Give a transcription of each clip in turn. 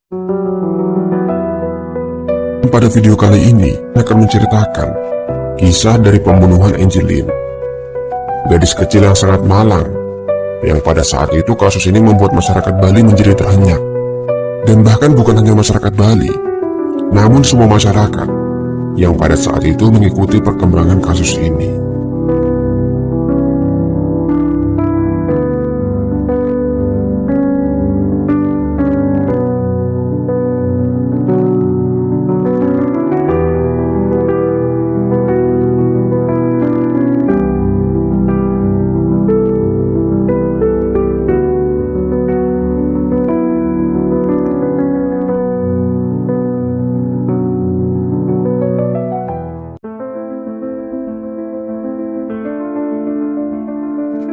Pada video kali ini akan menceritakan kisah dari pembunuhan Angeline, gadis kecil yang sangat malang, yang pada saat itu kasus ini membuat masyarakat Bali menjadi terhenyak. Dan bahkan bukan hanya masyarakat Bali, namun semua masyarakat yang pada saat itu mengikuti perkembangan kasus ini.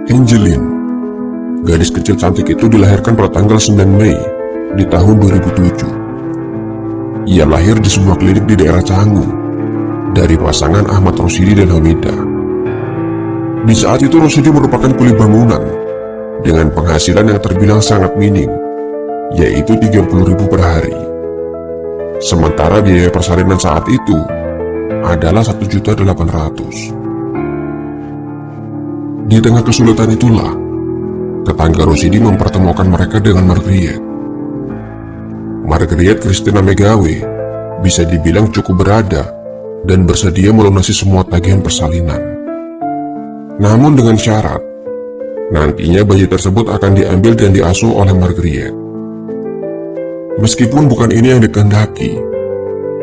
Angeline, gadis kecil cantik itu dilahirkan pada tanggal 9 Mei di tahun 2007. Ia lahir di sebuah klinik di daerah Canggu dari pasangan Ahmad Rosidi dan Hamida. Di saat itu Rosidi merupakan kuli bangunan dengan penghasilan yang terbilang sangat minim, yaitu 30.000 per hari. Sementara biaya persalinan saat itu adalah 1.800.000. Di tengah kesulitan itulah, tetangga Rosidi mempertemukan mereka dengan Margriet. Margriet Christina Megawe bisa dibilang cukup berada dan bersedia melunasi semua tagihan persalinan. Namun dengan syarat, nantinya bayi tersebut akan diambil dan diasuh oleh Margriet. Meskipun bukan ini yang dikehendaki,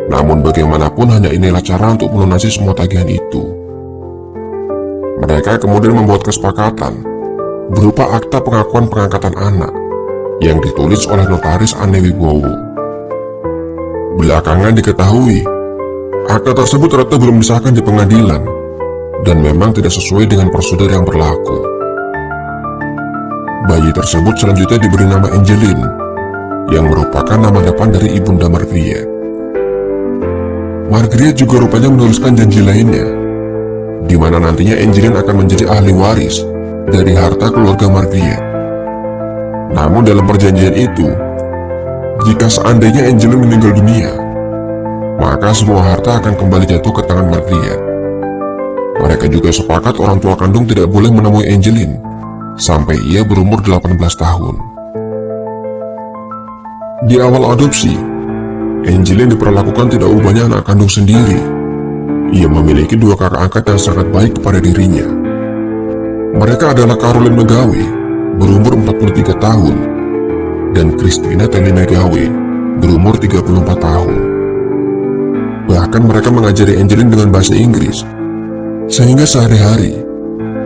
namun bagaimanapun hanya inilah cara untuk melunasi semua tagihan itu. Mereka kemudian membuat kesepakatan berupa akta pengakuan pengangkatan anak yang ditulis oleh notaris Ane Wibowo. Belakangan diketahui, akta tersebut ternyata belum disahkan di pengadilan dan memang tidak sesuai dengan prosedur yang berlaku. Bayi tersebut selanjutnya diberi nama Angeline, yang merupakan nama depan dari ibunda Margriet. Margriet juga rupanya menuliskan janji lainnya, di mana nantinya Angeline akan menjadi ahli waris dari harta keluarga Margriet. Namun dalam perjanjian itu, jika seandainya Angeline meninggal dunia, maka semua harta akan kembali jatuh ke tangan Margriet. Mereka juga sepakat orang tua kandung tidak boleh menemui Angeline sampai ia berumur 18 tahun. Di awal adopsi, Angeline diperlakukan tidak ubahnya anak kandung sendiri. Ia memiliki dua kakak angkat yang sangat baik kepada dirinya. Mereka adalah Caroline Megawe, berumur 43 tahun, dan Christina Telly Megawe, berumur 34 tahun. Bahkan mereka mengajari Angeline dengan bahasa Inggris, sehingga sehari-hari,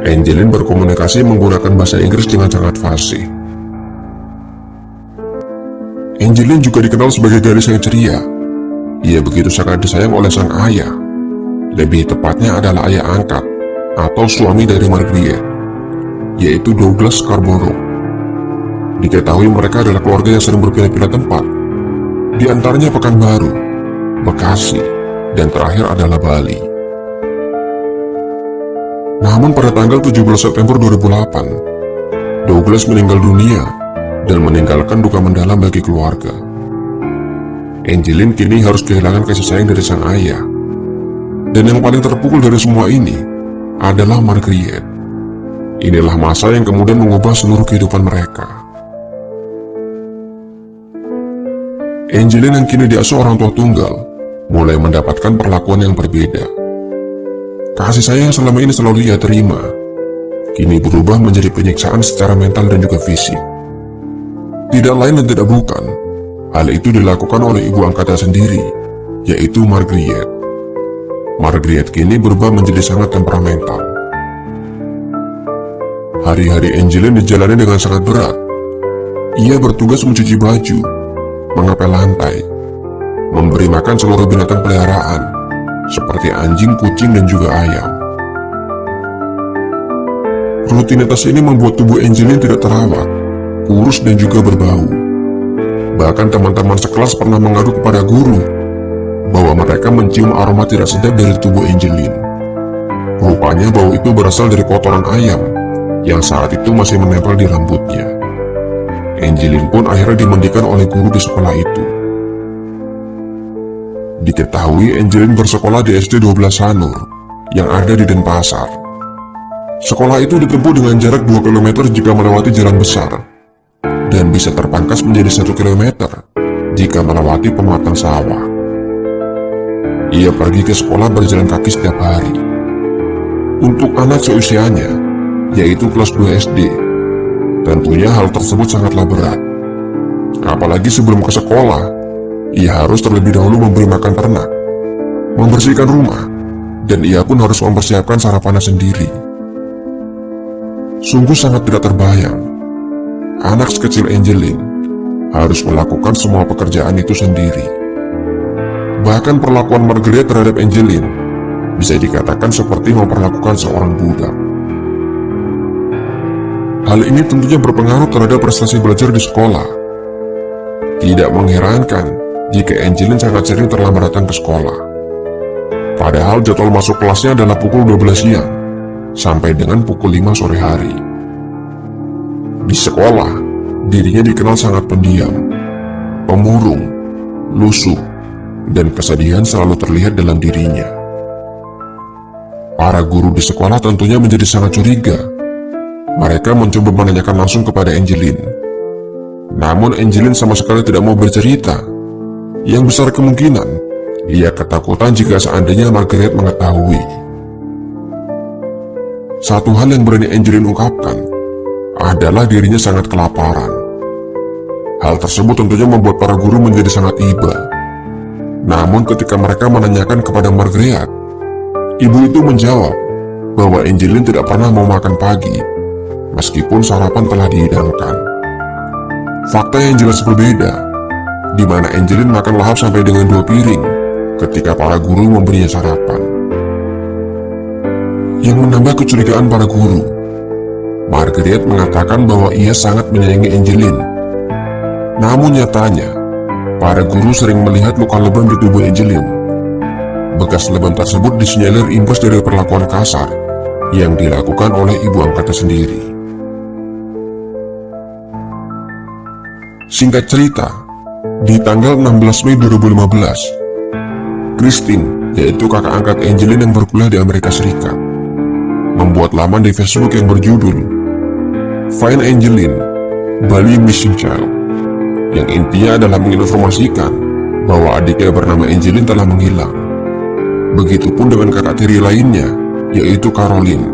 Angeline berkomunikasi menggunakan bahasa Inggris dengan sangat fasih. Angeline juga dikenal sebagai gadis yang ceria. Ia begitu sangat disayang oleh sang ayah. Lebih tepatnya adalah ayah angkat atau suami dari Margriet, yaitu Douglas Scarborough. Diketahui mereka adalah keluarga yang sering berpindah-pindah tempat, di antaranya Pekanbaru, Bekasi, dan terakhir adalah Bali. Namun pada tanggal 17 September 2008, Douglas meninggal dunia dan meninggalkan duka mendalam bagi keluarga. Angeline kini harus kehilangan kasih sayang dari sang ayah. Dan yang paling terpukul dari semua ini adalah Margriet. Inilah masa yang kemudian mengubah seluruh kehidupan mereka. Angeline yang kini diasuh orang tua tunggal mulai mendapatkan perlakuan yang berbeda. Kasih sayang yang selama ini selalu ia terima kini berubah menjadi penyiksaan secara mental dan juga fisik. Tidak lain dan tidak bukan, hal itu dilakukan oleh ibu angkatnya sendiri, yaitu Margriet. Margriet kini berubah menjadi sangat temperamental. Hari-hari Angeline dijalani dengan sangat berat. Ia bertugas mencuci baju, mengepel lantai, memberi makan seluruh binatang peliharaan, seperti anjing, kucing, dan juga ayam. Rutinitas ini membuat tubuh Angeline tidak terawat, kurus dan juga berbau. Bahkan teman-teman sekelas pernah mengadu kepada guru bahwa mereka mencium aroma tidak sedap dari tubuh Angeline. Rupanya bau itu berasal dari kotoran ayam yang saat itu masih menempel di rambutnya. Angeline pun akhirnya dimandikan oleh guru di sekolah itu. Diketahui Angeline bersekolah di SD 12 Sanur yang ada di Denpasar. Sekolah itu ditempuh dengan jarak 2 km jika melewati jalan besar, dan bisa terpangkas menjadi 1 km jika melewati pematang sawah. Ia pergi ke sekolah berjalan kaki setiap hari. Untuk anak seusianya, yaitu kelas 2 SD, tentunya hal tersebut sangatlah berat. Apalagi sebelum ke sekolah, ia harus terlebih dahulu memberi makan ternak, membersihkan rumah, dan ia pun harus mempersiapkan sarapannya sendiri. Sungguh sangat tidak terbayang, anak sekecil Angeline harus melakukan semua pekerjaan itu sendiri. Bahkan perlakuan Margaret terhadap Angeline bisa dikatakan seperti memperlakukan seorang budak. Hal ini tentunya berpengaruh terhadap prestasi belajar di sekolah. Tidak mengherankan jika Angeline sangat sering terlambat datang ke sekolah. Padahal jadwal masuk kelasnya adalah pukul 12 siang sampai dengan pukul 5 sore hari. Di sekolah, dirinya dikenal sangat pendiam, pemurung, lusuh, dan kesedihan selalu terlihat dalam dirinya. Para guru di sekolah tentunya menjadi sangat curiga. Mereka mencoba menanyakan langsung kepada Angeline. Namun Angeline sama sekali tidak mau bercerita. Yang besar kemungkinan, ia ketakutan jika seandainya Margaret mengetahui. Satu hal yang berani Angeline ungkapkan adalah dirinya sangat kelaparan. Hal tersebut tentunya membuat para guru menjadi sangat iba. Namun ketika mereka menanyakan kepada Margaret, ibu itu menjawab bahwa Angeline tidak pernah mau makan pagi, meskipun sarapan telah dihidangkan. Fakta yang jelas berbeda, di mana Angeline makan lahap sampai dengan 2 piring ketika para guru memberinya sarapan. Yang menambah kecurigaan para guru, Margaret mengatakan bahwa ia sangat menyayangi Angeline. Namun nyatanya, para guru sering melihat luka lebam di tubuh Angeline. Bekas lebam tersebut disinyalir imbas dari perlakuan kasar yang dilakukan oleh ibu angkatnya sendiri. Singkat cerita, di tanggal 16 Mei 2015, Christine, yaitu kakak angkat Angeline yang berkuliah di Amerika Serikat, membuat laman di Facebook yang berjudul Find Angeline, Bali Missing Child, yang intinya adalah menginformasikan bahwa adiknya bernama Angeline telah menghilang. Begitupun dengan kakak tiri lainnya, yaitu Caroline,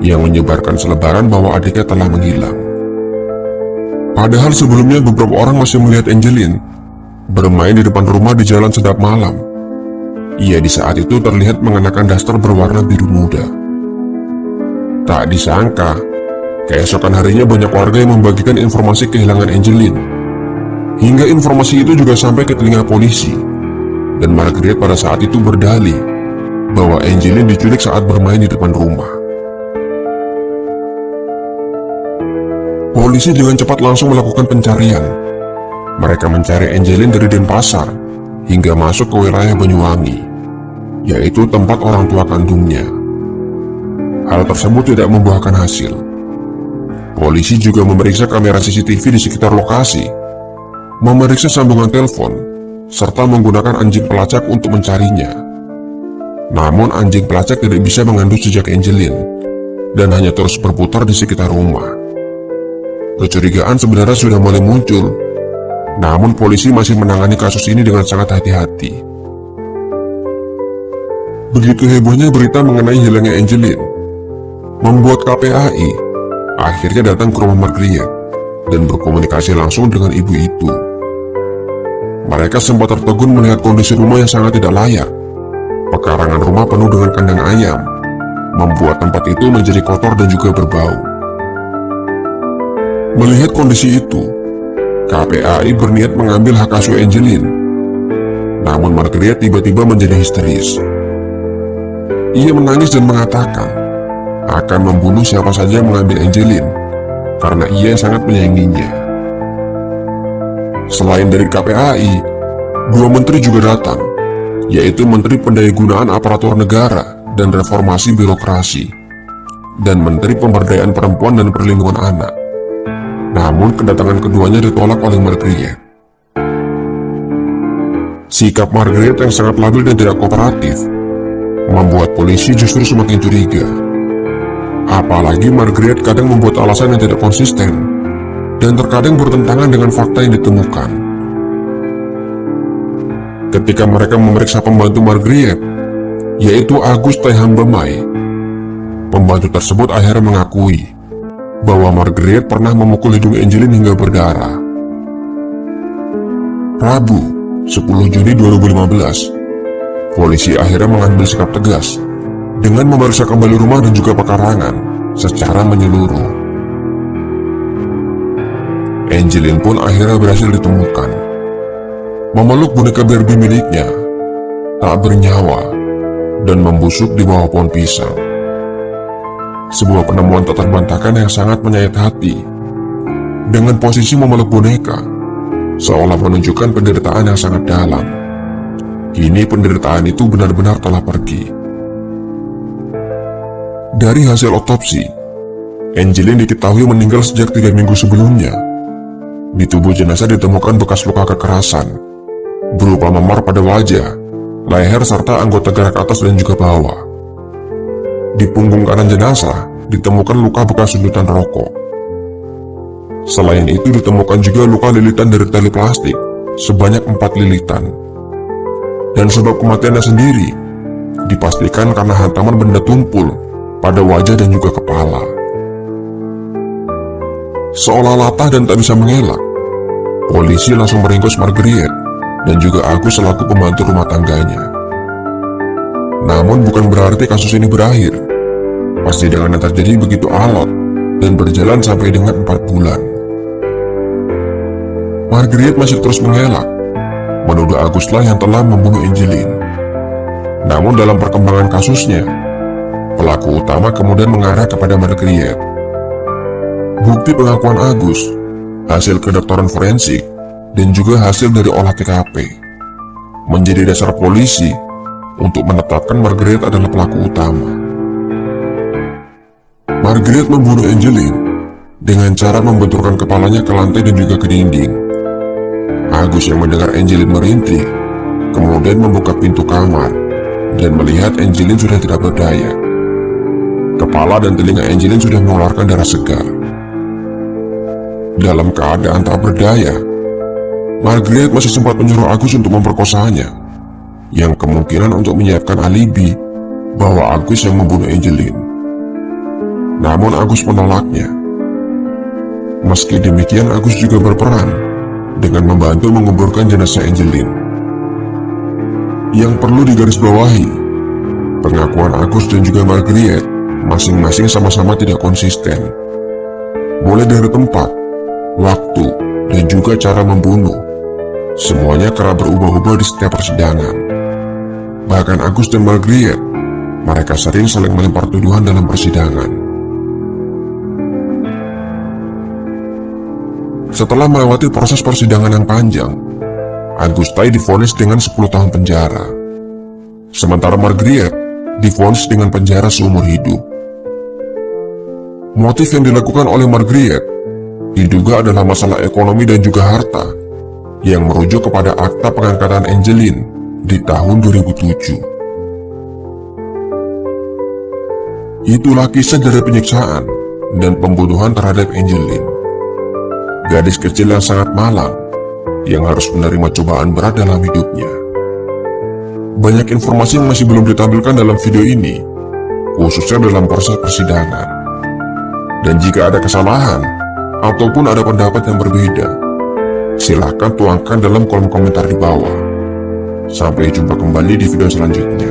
yang menyebarkan selebaran bahwa adiknya telah menghilang. Padahal sebelumnya beberapa orang masih melihat Angeline bermain di depan rumah di jalan sedap malam. Ia di saat itu terlihat mengenakan daster berwarna biru muda. Tak disangka, keesokan harinya banyak warga yang membagikan informasi kehilangan Angeline. Hingga informasi itu juga sampai ke telinga polisi, dan Margaret pada saat itu berdalih bahwa Angeline diculik saat bermain di depan rumah. Polisi dengan cepat langsung melakukan pencarian. Mereka mencari Angeline dari Denpasar hingga masuk ke wilayah Banyuwangi, yaitu tempat orang tua kandungnya. Hal tersebut tidak membuahkan hasil. Polisi juga memeriksa kamera CCTV di sekitar lokasi, memeriksa sambungan telepon, serta menggunakan anjing pelacak untuk mencarinya. Namun anjing pelacak tidak bisa mengandung jejak Angeline, dan hanya terus berputar di sekitar rumah. Kecurigaan sebenarnya sudah mulai muncul, namun polisi masih menangani kasus ini dengan sangat hati-hati. Begitu hebohnya berita mengenai hilangnya Angeline, membuat KPAI akhirnya datang ke rumah Margaret dan berkomunikasi langsung dengan ibu itu. Mereka sempat tertegun melihat kondisi rumah yang sangat tidak layak. Pekarangan rumah penuh dengan kandang ayam, membuat tempat itu menjadi kotor dan juga berbau. Melihat kondisi itu, KPAI berniat mengambil hak asuh Angeline. Namun Margaret tiba-tiba menjadi histeris. Ia menangis dan mengatakan akan membunuh siapa saja yang mengambil Angeline, karena ia sangat menyayanginya. Selain dari KPAI, 2 menteri juga datang, yaitu Menteri Pendayagunaan Aparatur Negara dan Reformasi Birokrasi, dan Menteri Pemberdayaan Perempuan dan Perlindungan Anak. Namun kedatangan keduanya ditolak oleh Margaret. Sikap Margaret yang sangat labil dan tidak kooperatif membuat polisi justru semakin curiga. Apalagi Margaret kadang membuat alasan yang tidak konsisten dan terkadang bertentangan dengan fakta yang ditemukan. Ketika mereka memeriksa pembantu Margaret, yaitu Agus Taihambamai, pembantu tersebut akhirnya mengakui bahwa Margaret pernah memukul hidung Angeline hingga berdarah. Rabu, 10 Juni 2015, polisi akhirnya mengambil sikap tegas dengan memeriksa kembali rumah dan juga pekarangan secara menyeluruh. Angeline pun akhirnya berhasil ditemukan, memeluk boneka Barbie miliknya, tak bernyawa dan membusuk di bawah pohon pisang. Sebuah penemuan tak terbantahkan yang sangat menyayat hati. Dengan posisi memeluk boneka, seolah menunjukkan penderitaan yang sangat dalam. Kini penderitaan itu benar-benar telah pergi. Dari hasil otopsi, Angeline diketahui meninggal sejak 3 minggu sebelumnya. Di tubuh jenazah ditemukan bekas luka kekerasan, berupa memar pada wajah, leher, serta anggota gerak atas dan juga bawah. Di punggung kanan jenazah ditemukan luka bekas sundutan rokok. Selain itu ditemukan juga luka lilitan dari tali plastik sebanyak 4 lilitan. Dan sebab kematiannya sendiri dipastikan karena hantaman benda tumpul pada wajah dan juga kepala. Seolah latah dan tak bisa mengelak, polisi langsung meringkus Margaret dan juga Agus selaku pembantu rumah tangganya. Namun bukan berarti kasus ini berakhir. Persidangan yang terjadi begitu alot dan berjalan sampai dengan 4 bulan. Margaret masih terus mengelak, menuduh Aguslah yang telah membunuh Angeline. Namun dalam perkembangan kasusnya, pelaku utama kemudian mengarah kepada Margaret. Bukti pengakuan Agus, hasil kedokteran forensik, dan juga hasil dari olah TKP menjadi dasar polisi untuk menetapkan Margaret adalah pelaku utama. Margaret membunuh Angeline dengan cara membenturkan kepalanya ke lantai dan juga ke dinding. Agus yang mendengar Angeline merintih, kemudian membuka pintu kamar dan melihat Angeline sudah tidak berdaya. Kepala dan telinga Angeline sudah mengeluarkan darah segar. Dalam keadaan tak berdaya, Margaret masih sempat menyuruh Agus untuk memperkosanya, yang kemungkinan untuk menyiapkan alibi bahwa Agus yang membunuh Angeline. Namun Agus menolaknya. Meski demikian, Agus juga berperan dengan membantu menguburkan jenazah Angeline. Yang perlu digarisbawahi, pengakuan Agus dan juga Margaret masing-masing sama-sama tidak konsisten. Mulai dari tempat, waktu, dan juga cara membunuh, semuanya kerap berubah-ubah di setiap persidangan. Bahkan Agus dan Margaret, mereka sering saling melempar tuduhan dalam persidangan. Setelah melewati proses persidangan yang panjang, Agus Tai divonis dengan 10 tahun penjara. Sementara Margaret divonis dengan penjara seumur hidup. Motif yang dilakukan oleh Margaret diduga adalah masalah ekonomi dan juga harta yang merujuk kepada akta pengangkatan Angeline di tahun 2007. Itulah kisah dari penyiksaan dan pembunuhan terhadap Angeline, gadis kecil yang sangat malang yang harus menerima cobaan berat dalam hidupnya. Banyak informasi yang masih belum ditampilkan dalam video ini, khususnya dalam proses persidangan. Dan jika ada kesalahan ataupun ada pendapat yang berbeda, silahkan tuangkan dalam kolom komentar di bawah. Sampai jumpa kembali di video selanjutnya.